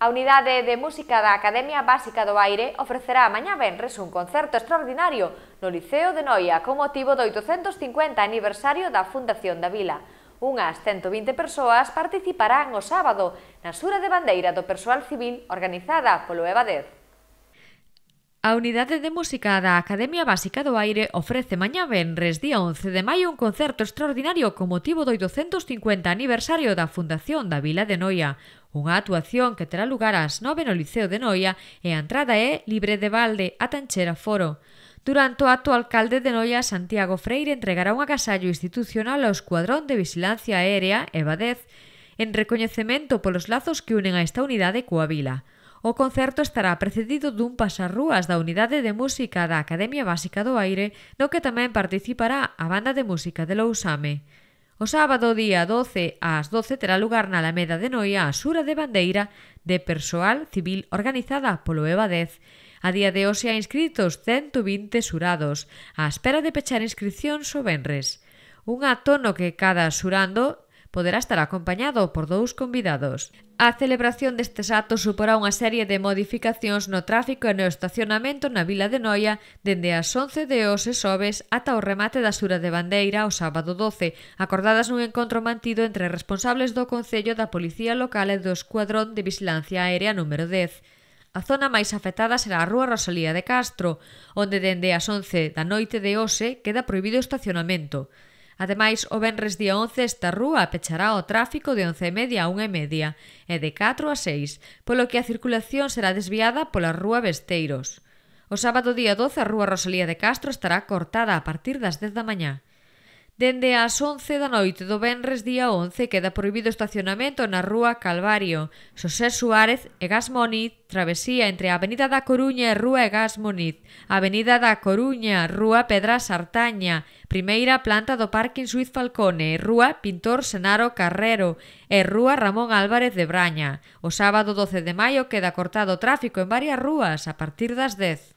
A Unidade de Música da Academia Básica do Aire ofrecerá mañá venres un concerto extraordinario no Liceo de Noia con motivo do 850 aniversario da fundación da vila. Unhas 120 persoas participarán o sábado na xura de bandeira do persoal civil organizada polo EBADEZ. A Unidade de Música da Academia Básica do Aire ofrece mañá venres, día 11 de maio, un concerto extraordinario con motivo do 850 aniversario da fundación da vila de Noia. Unha actuación que terá lugar ás 9 no Liceo de Noia e a entrada é libre de balde ata encher aforo. Durante o acto, o alcalde de Noia, Santiago Freire, entregará un agasallo institucional ao Escuadrón de Vigilancia Aérea, EBADEZ, en recoñecemento polos lazos que unen a esta unidade coa vila. O concerto estará precedido dun pasarrúas da Unidade de Música da Academia Básica do Aire, no que tamén participará a Banda de Música de Lousame. O sábado, día 12, ás 12, terá lugar na Alameda de Noia a xura de bandeira de persoal civil organizada polo EBADEZ. A día de hoxe hai inscritos 120 xurados, á espera de pechar inscripcións o venres. Un acto no que cada xurando poderá estar acompañado por 2 convidados. A celebración destes actos suporá unha serie de modificacións no tráfico e no estacionamento na vila de Noia dende as 11 de hoxe xoves ata o remate da xura de bandeira o sábado 12, acordadas nun encontro mantido entre responsables do Concello, da Policía Local e do Escuadrón de Vigilancia Aérea número 10. A zona máis afectada será a Rúa Rosalía de Castro, onde dende as 11 da noite de hoxe queda prohibido o estacionamento. Ademais, o venres día 11 esta rúa pechará o tráfico de 11:30 a 1:30 e de 4 a 6, polo que a circulación será desviada pola Rúa Besteiros. O sábado día 12 a Rúa Rosalía de Castro estará cortada a partir das 10 da mañá. Dende as 11 da noite do venres día 11 queda prohibido o estacionamento na Rúa Calvario, Xosé Suárez e Gas Moniz, travesía entre a Avenida da Coruña e Rúa Gas Moniz, Avenida da Coruña, Rúa Pedra Sartaña, primeira planta do Parking Suiz Falcone, Rúa Pintor Senaro Carrero e Rúa Ramón Álvarez de Braña. O sábado 12 de maio queda cortado o tráfico en varias rúas a partir das 10.